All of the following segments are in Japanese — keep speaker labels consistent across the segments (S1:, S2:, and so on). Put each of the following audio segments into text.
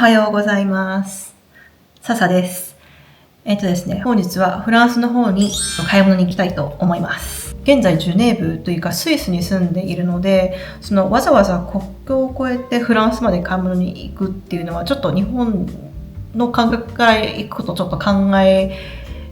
S1: はようございます。笹です。ですね、本日はフランスの方に買い物に行きたいと思います。現在ジュネーブというかスイスに住んでいるので、わざわざ国境を越えてフランスまで買い物に行くっていうのはちょっと日本の感覚から行くことちょっと考え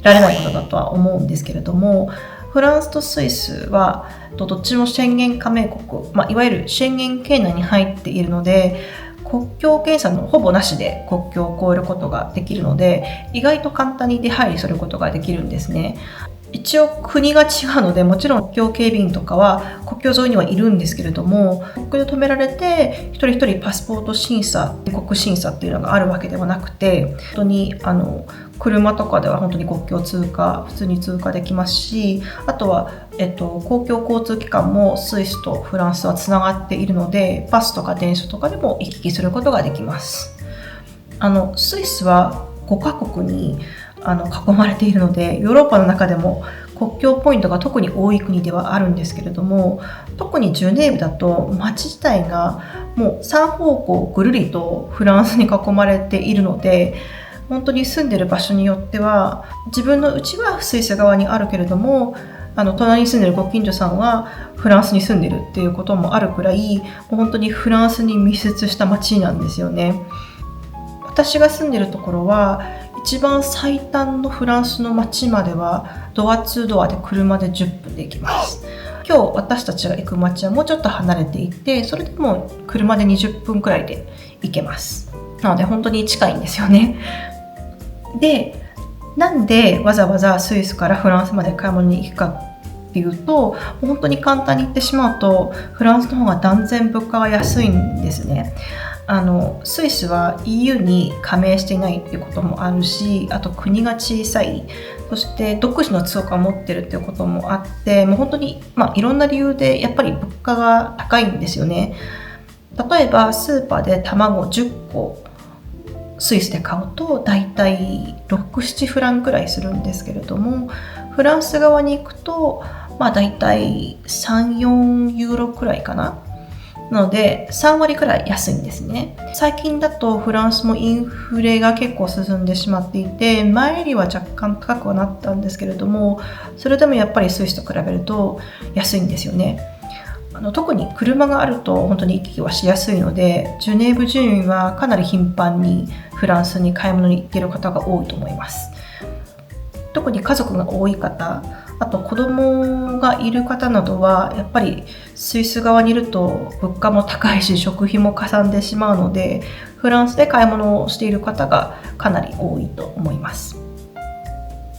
S1: られないことだとは思うんですけれども、フランスとスイスはどっちも宣言加盟国、いわゆる宣言圏内に入っているので、国境検査のほぼなしで国境を越えることができるので、意外と簡単に出入りすることができるんですね。一応国が違うので、もちろん国境警備員とかは国境沿いにはいるんですけれども、国境で止められて一人一人パスポート審査、入国審査っていうのがあるわけではなくて、本当に車とかでは本当に国境通過普通に通過できますし、あとは、公共交通機関もスイスとフランスはつながっているので、バスとか電車とかでも行き来することができます。スイスは5カ国に囲まれているので、ヨーロッパの中でも国境ポイントが特に多い国ではあるんですけれども、特にジュネーブだと街自体がもう3方向ぐるりとフランスに囲まれているので、本当に住んでる場所によっては自分の家はスイス側にあるけれども、隣に住んでるご近所さんはフランスに住んでるっていうこともあるくらい、もう本当にフランスに密接した街なんですよね。私が住んでるところは一番最短のフランスの街まではドアツードアで車で10分で行きます。今日私たちが行く街はもうちょっと離れていて、それでも車で20分くらいで行けます。なので本当に近いんですよね。で、なんでわざわざスイスからフランスまで買い物に行くかっていうと、本当に簡単に言ってしまうと、フランスの方が断然物価が安いんですね。スイスは EU に加盟していないっていうこともあるし、あと国が小さい、そして独自の通貨を持ってるっていうこともあって、もう本当に、いろんな理由でやっぱり物価が高いんですよね。例えばスーパーで卵10個スイスで買うとだいたい6、7フランくらいするんですけれども、フランス側に行くとだいたい3、4ユーロくらいかな。なので3割くらい安いんですね。最近だとフランスもインフレが結構進んでしまっていて、前よりは若干高くはなったんですけれども、それでもやっぱりスイスと比べると安いんですよね。特に車があると本当に行き来はしやすいので、ジュネーブ住民はかなり頻繁にフランスに買い物に行っている方が多いと思います。特に家族が多い方、あと子供がいる方などはやっぱりスイス側にいると物価も高いし食費もかさんでしまうので、フランスで買い物をしている方がかなり多いと思います。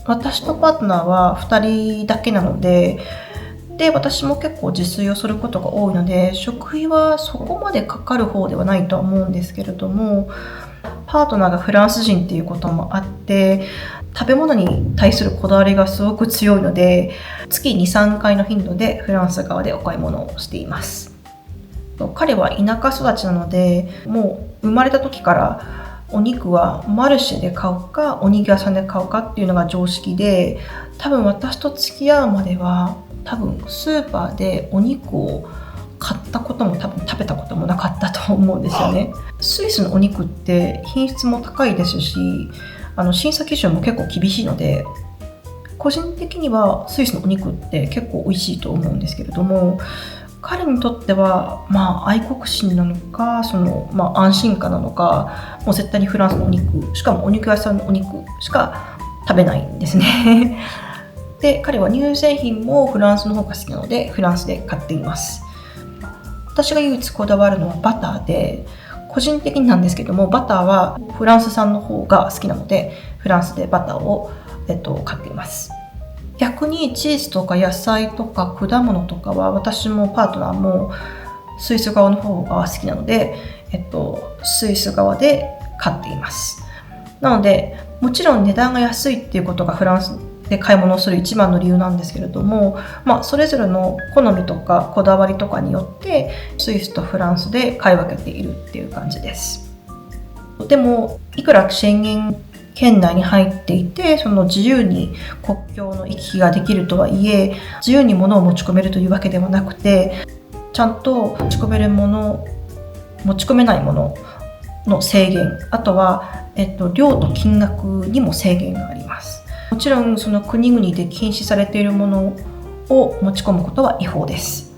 S1: 私とパートナーは2人だけなので、私も結構自炊をすることが多いので、食費はそこまでかかる方ではないとは思うんですけれども、パートナーがフランス人っていうこともあって、食べ物に対するこだわりがすごく強いので、月2、3回の頻度でフランス側でお買い物をしています。彼は田舎育ちなので、もう生まれた時からお肉はマルシェで買うかお肉屋さんで買うかっていうのが常識で、多分私と付き合うまではスーパーでお肉を買ったことも食べたこともなかったと思うんですよね。スイスのお肉って品質も高いですし、審査基準も結構厳しいので、個人的にはスイスのお肉って結構美味しいと思うんですけれども、彼にとっては愛国心なのか安心感なのか、もう絶対にフランスのお肉、しかもお肉屋さんのお肉しか食べないんですね。で、彼は乳製品もフランスの方が好きなのでフランスで買っています。私が唯一こだわるのはバターで、個人的になんですけども、バターはフランス産の方が好きなのでフランスでバターを、買っています。逆にチーズとか野菜とか果物とかは私もパートナーもスイス側の方が好きなので、スイス側で買っています。なのでもちろん値段が安いっていうことがフランスで買い物をする一番の理由なんですけれども、それぞれの好みとかこだわりとかによってスイスとフランスで買い分けているっていう感じです。でもいくら宣言圏内に入っていて、自由に国境の行き来ができるとはいえ、自由に物を持ち込めるというわけではなくて、ちゃんと持ち込めるもの、持ち込めないものの制限、あとは、量と金額にも制限があります。もちろんその国々で禁止されているものを持ち込むことは違法です。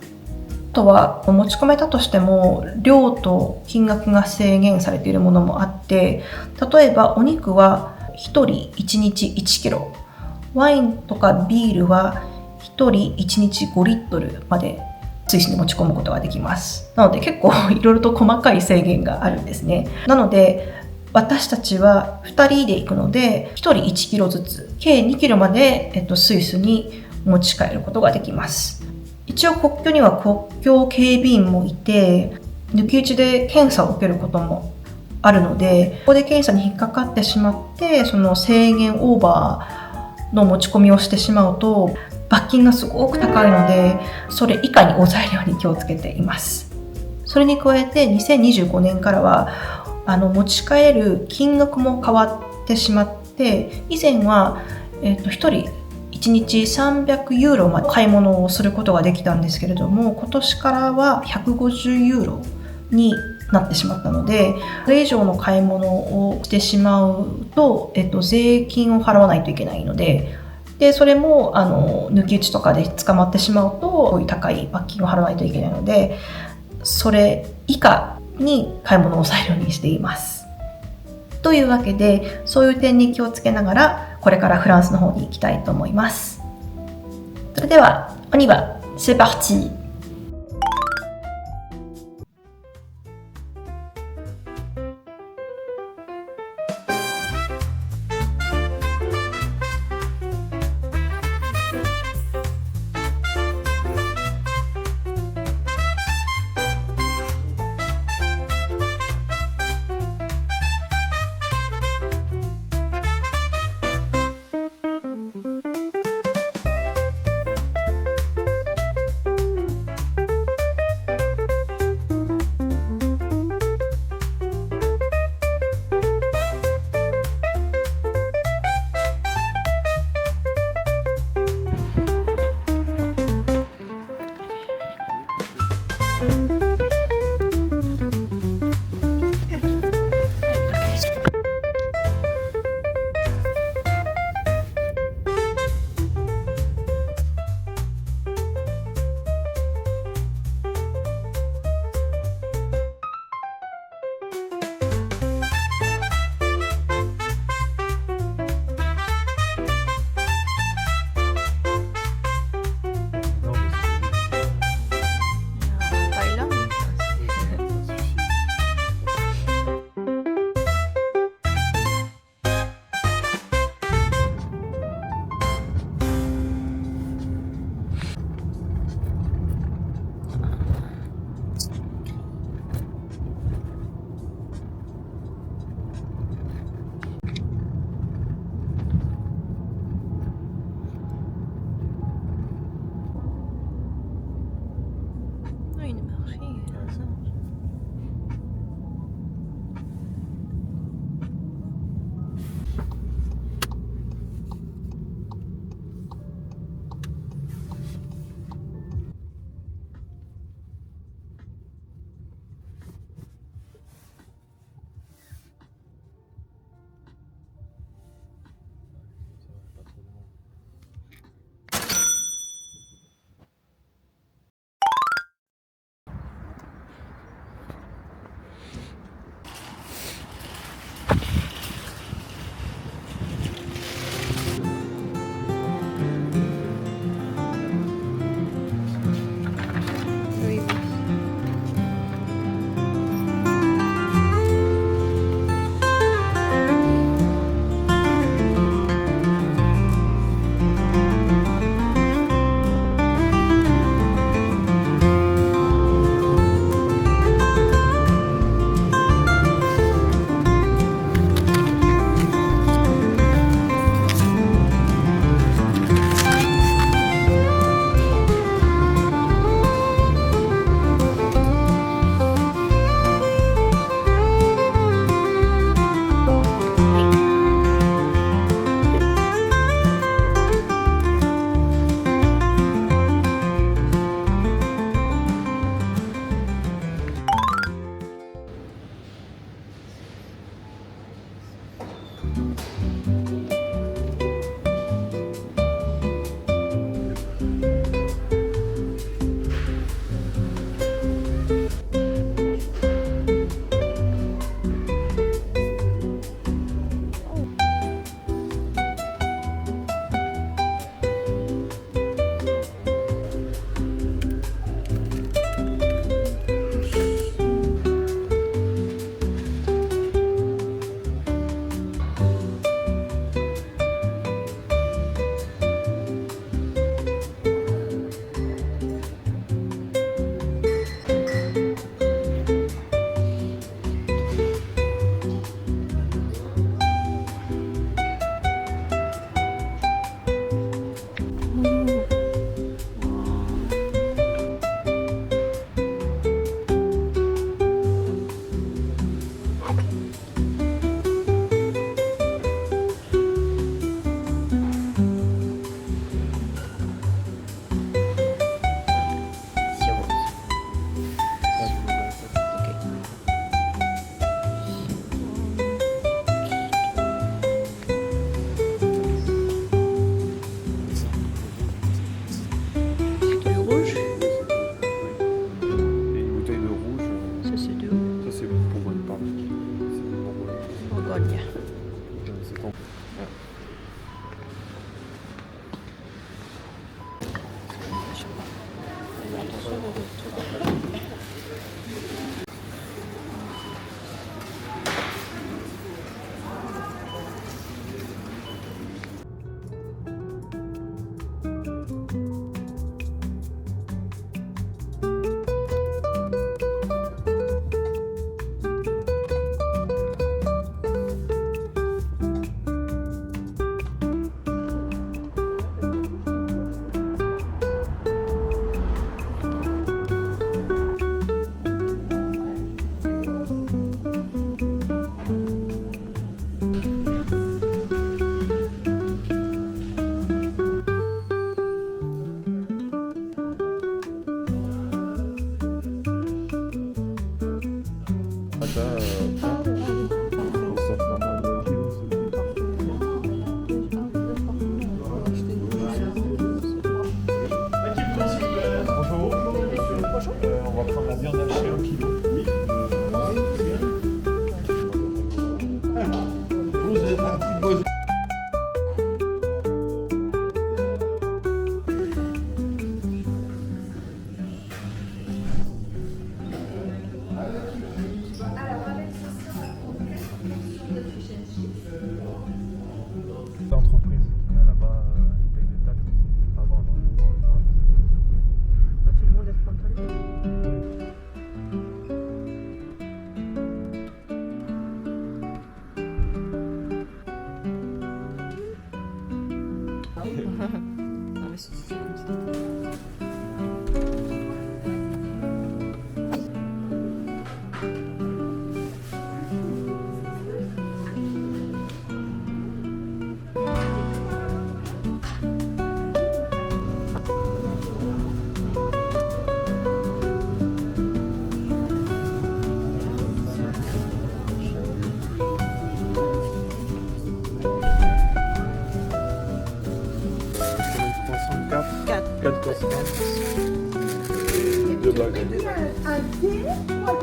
S1: あとは持ち込めたとしても量と金額が制限されているものもあって、例えばお肉は1人1日1キロ、ワインとかビールは1人1日5リットルまでスイスに持ち込むことができます。なので結構いろいろと細かい制限があるんですね。なので私たちは2人で行くので1人1キロずつ計2キロまで、スイスに持ち帰ることができます。一応国境には国境警備員もいて、抜き打ちで検査を受けることもあるので、ここで検査に引っかかってしまってその制限オーバーの持ち込みをしてしまうと罰金がすごく高いので、それ以下に抑えるように気をつけています。それに加えて2025年からは持ち帰る金額も変わってしまって、以前は、1人1日300ユーロまで買い物をすることができたんですけれども、今年からは150ユーロになってしまったので、それ以上の買い物をしてしまうと、税金を払わないといけないので、それも抜き打ちとかで捕まってしまうとこういう高い罰金を払わないといけないので、それ以下に買い物を抑えるようにしています。というわけで、そういう点に気をつけながらこれからフランスの方に行きたいと思います。それではon y va, c'est parti。
S2: 4 croissants, 4 croissants. 2 baguettes.
S3: Un thé, voilà.